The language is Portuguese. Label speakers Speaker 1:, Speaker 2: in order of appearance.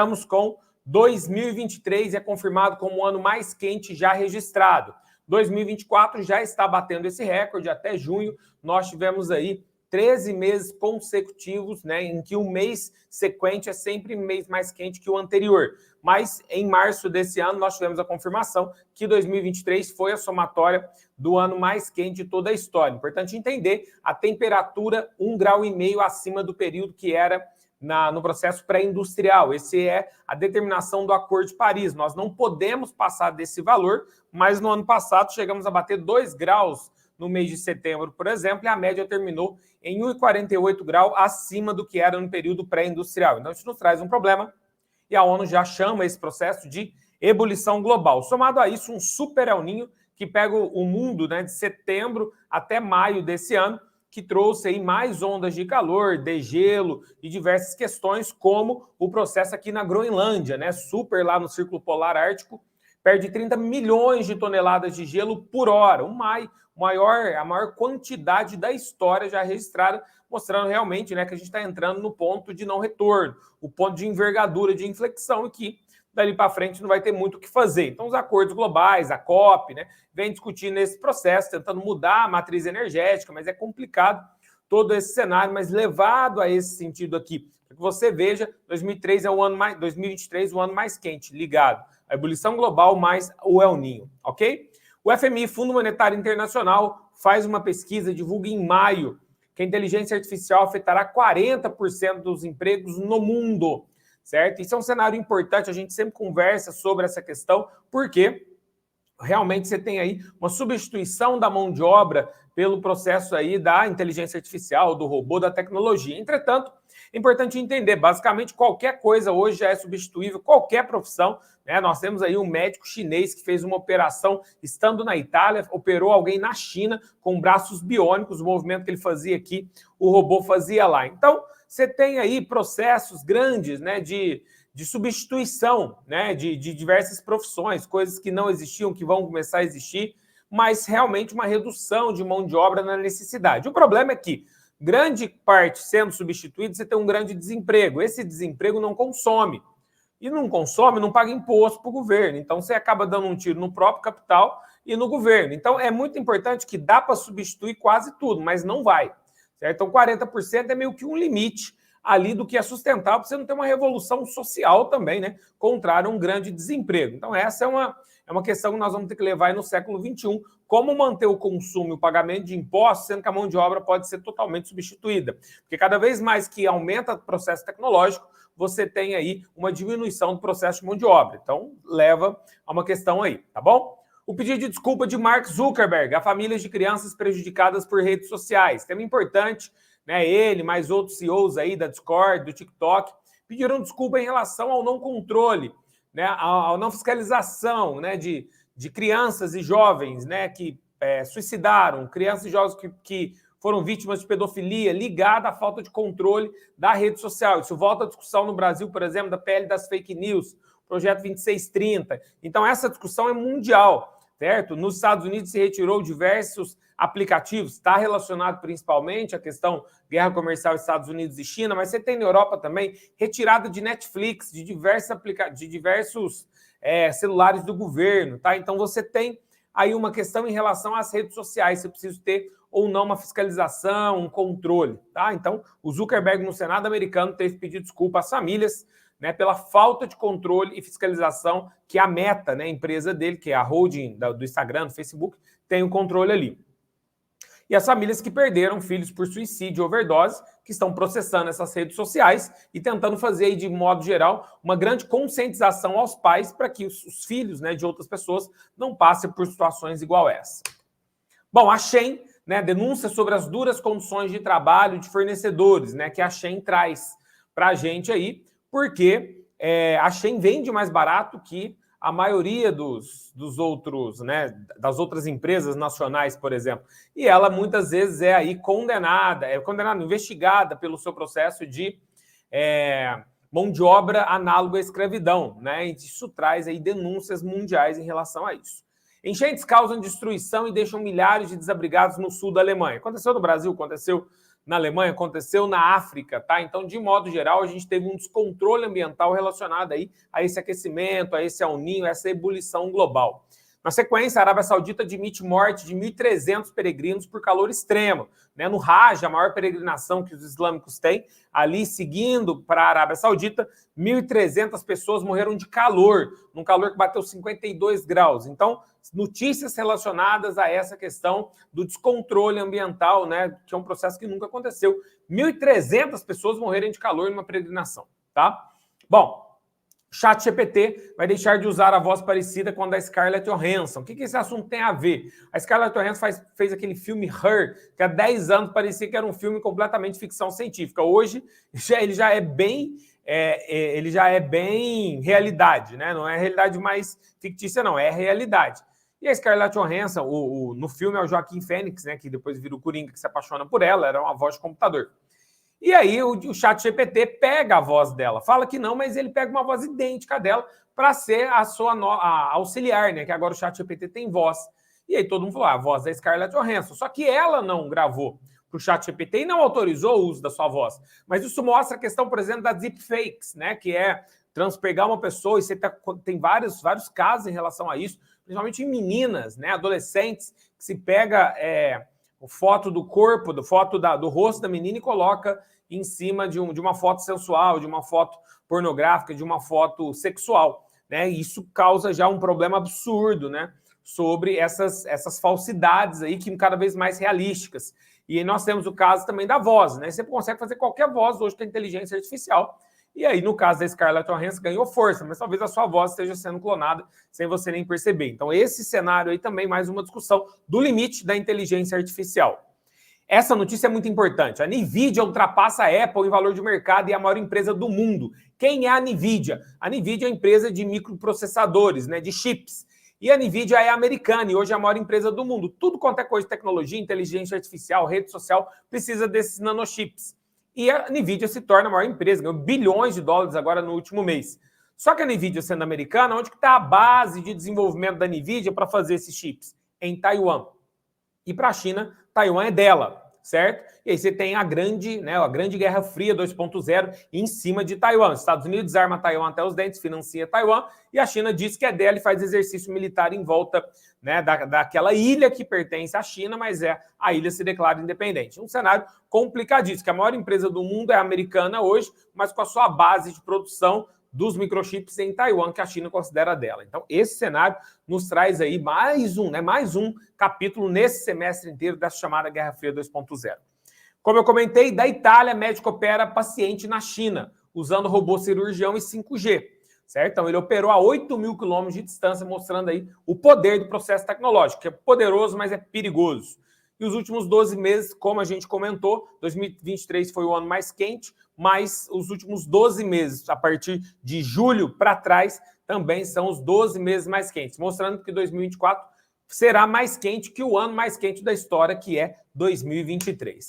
Speaker 1: Estamos com 2023 e é confirmado como o ano mais quente já registrado. 2024 já está batendo esse recorde. Até junho nós tivemos aí 13 meses consecutivos, né, em que o mês sequente é sempre um mês mais quente que o anterior. Mas em março desse ano nós tivemos a confirmação que 2023 foi a somatória do ano mais quente de toda a história. Importante entender a temperatura 1,5 graus acima do período que era no processo pré-industrial. Esse é a determinação do Acordo de Paris. Nós não podemos passar desse valor, mas no ano passado chegamos a bater 2 graus no mês de setembro, por exemplo, e a média terminou em 1,48 graus acima do que era no período pré-industrial. Então, isso nos traz um problema e a ONU já chama esse processo de ebulição global. Somado a isso, um super El Niño que pega o mundo, né, de setembro até maio desse ano, que trouxe aí mais ondas de calor, degelo e diversas questões, como o processo aqui na Groenlândia, né? Super lá no Círculo Polar Ártico, perde 30 milhões de toneladas de gelo por hora, a maior quantidade da história já registrada, mostrando realmente, né, que a gente está entrando no ponto de não retorno, o ponto de envergadura de inflexão e que dali para frente não vai ter muito o que fazer. Então, os acordos globais, a COP, né, vem discutindo esse processo, tentando mudar a matriz energética, mas é complicado todo esse cenário, mas levado a esse sentido aqui, para que você veja, 2023 é o ano mais, 2023 o ano mais quente, ligado à ebulição global mais o El Niño, ok? O FMI, Fundo Monetário Internacional, faz uma pesquisa, divulga em maio, que a inteligência artificial afetará 40% dos empregos no mundo, certo? Isso é um cenário importante, a gente sempre conversa sobre essa questão, porque realmente você tem aí uma substituição da mão de obra pelo processo aí da inteligência artificial, do robô, da tecnologia. Entretanto, é importante entender, basicamente qualquer coisa hoje já é substituível, qualquer profissão, né? Nós temos aí um médico chinês que fez uma operação estando na Itália, operou alguém na China com braços biônicos, o movimento que ele fazia aqui, o robô fazia lá. Então, você tem aí processos grandes, né, de substituição, né, de diversas profissões, coisas que não existiam, que vão começar a existir, mas realmente uma redução de mão de obra na necessidade. O problema é que grande parte sendo substituída, você tem um grande desemprego. Esse desemprego não consome. E não consome, não paga imposto para o governo. Então, você acaba dando um tiro no próprio capital e no governo. Então, é muito importante que dá para substituir quase tudo, mas não vai. Certo? Então, 40% é meio que um limite ali do que é sustentável, para você não ter uma revolução social também, né? Contrário a um grande desemprego. Então, essa é uma questão que nós vamos ter que levar aí no século XXI, como manter o consumo e o pagamento de impostos, sendo que a mão de obra pode ser totalmente substituída. Porque cada vez mais que aumenta o processo tecnológico, você tem aí uma diminuição do processo de mão de obra. Então, leva a uma questão aí, tá bom? O pedido de desculpa de Mark Zuckerberg a famílias de crianças prejudicadas por redes sociais. Tema importante, né? Ele, mais outros CEOs aí da Discord, do TikTok, pediram desculpa em relação ao não controle, né? A não fiscalização, né? de crianças e jovens, né? Que suicidaram, crianças e jovens que foram vítimas de pedofilia ligada à falta de controle da rede social. Isso volta à discussão no Brasil, por exemplo, da PL das fake news, projeto 2630. Então, essa discussão é mundial, certo? Nos Estados Unidos se retirou diversos aplicativos, está relacionado principalmente à questão guerra comercial Estados Unidos e China, mas você tem na Europa também retirada de Netflix, de diversos celulares do governo, tá? Então, você tem aí uma questão em relação às redes sociais, você precisa ter ou não uma fiscalização, um controle, tá? Então, o Zuckerberg no Senado americano teve que pedir desculpa às famílias, né, pela falta de controle e fiscalização que a Meta, né, a empresa dele, que é a holding do Instagram, do Facebook, tem o controle ali. E as famílias que perderam filhos por suicídio e overdose, que estão processando essas redes sociais e tentando fazer, aí, de modo geral, uma grande conscientização aos pais para que os filhos, né, de outras pessoas não passem por situações igual essa. Bom, a Shein, né, denúncia sobre as duras condições de trabalho de fornecedores, né, que a Shein traz para a gente aí, porque a Shein vende mais barato que a maioria dos outros, né, das outras empresas nacionais, por exemplo. E ela muitas vezes é aí condenada, investigada pelo seu processo de mão de obra análoga à escravidão, né? E isso traz aí denúncias mundiais em relação a isso. Enchentes causam destruição e deixam milhares de desabrigados no sul da Alemanha. Aconteceu no Brasil, aconteceu na Alemanha, aconteceu na África, tá? Então, de modo geral, a gente teve um descontrole ambiental relacionado aí a esse aquecimento, a esse El Niño, essa ebulição global. Na sequência, a Arábia Saudita admite morte de 1.300 peregrinos por calor extremo. Né? No Hajj, a maior peregrinação que os islâmicos têm, ali seguindo para a Arábia Saudita, 1.300 pessoas morreram de calor, num calor que bateu 52 graus. Então, notícias relacionadas a essa questão do descontrole ambiental, né? Que é um processo que nunca aconteceu. 1.300 pessoas morreram de calor numa peregrinação, tá? Bom, ChatGPT vai deixar de usar a voz parecida com a da Scarlett Johansson. O que esse assunto tem a ver? A Scarlett Johansson fez aquele filme Her, que há 10 anos parecia que era um filme completamente ficção científica. Hoje, ele já é bem realidade, né? Não é realidade mais fictícia, não, é realidade. E a Scarlett Johansson, no filme é o Joaquin Phoenix, né? Que depois vira o Coringa, que se apaixona por ela, era uma voz de computador. E aí o ChatGPT pega a voz dela, fala que não, mas ele pega uma voz idêntica dela para ser a sua auxiliar, né? Que agora o ChatGPT tem voz. E aí todo mundo falou, a voz da Scarlett Johansson. Só que ela não gravou para o ChatGPT e não autorizou o uso da sua voz. Mas isso mostra a questão, por exemplo, das deepfakes, né? Que é transpegar uma pessoa, e você tem vários casos em relação a isso, principalmente em meninas, né? Adolescentes, que se pega foto do corpo, do rosto da menina e coloca em cima de uma foto sensual, de uma foto pornográfica, de uma foto sexual, né? E isso causa já um problema absurdo, né? Sobre essas falsidades aí, que cada vez mais realísticas. E nós temos o caso também da voz, né? Você consegue fazer qualquer voz hoje com a inteligência artificial. E aí, no caso da Scarlett Johansson, ganhou força, mas talvez a sua voz esteja sendo clonada sem você nem perceber. Então, esse cenário aí também, mais uma discussão do limite da inteligência artificial. Essa notícia é muito importante. A NVIDIA ultrapassa a Apple em valor de mercado e é a maior empresa do mundo. Quem é a NVIDIA? A NVIDIA é a empresa de microprocessadores, né, de chips. E a NVIDIA é americana e hoje é a maior empresa do mundo. Tudo quanto é coisa de tecnologia, inteligência artificial, rede social, precisa desses nanochips. E a NVIDIA se torna a maior empresa, ganhou bilhões de dólares agora no último mês. Só que a NVIDIA, sendo americana, onde está a base de desenvolvimento da NVIDIA para fazer esses chips? Em Taiwan. E para a China, Taiwan é dela, certo? E aí você tem a grande Guerra Fria 2.0 em cima de Taiwan. Os Estados Unidos desarma Taiwan até os dentes, financia Taiwan, e a China diz que é dela e faz exercício militar em volta, né, daquela ilha que pertence à China, mas a ilha se declara independente. Um cenário complicadíssimo, que a maior empresa do mundo é americana hoje, mas com a sua base de produção dos microchips em Taiwan, que a China considera dela. Então, esse cenário nos traz aí mais um capítulo nesse semestre inteiro dessa chamada Guerra Fria 2.0. Como eu comentei, da Itália, médico opera paciente na China, usando robô cirurgião e 5G. Certo? Então, ele operou a 8.000 quilômetros de distância, mostrando aí o poder do processo tecnológico, que é poderoso, mas é perigoso. E os últimos 12 meses, como a gente comentou, 2023 foi o ano mais quente, mas os últimos 12 meses, a partir de julho para trás, também são os 12 meses mais quentes, mostrando que 2024 será mais quente que o ano mais quente da história, que é 2023.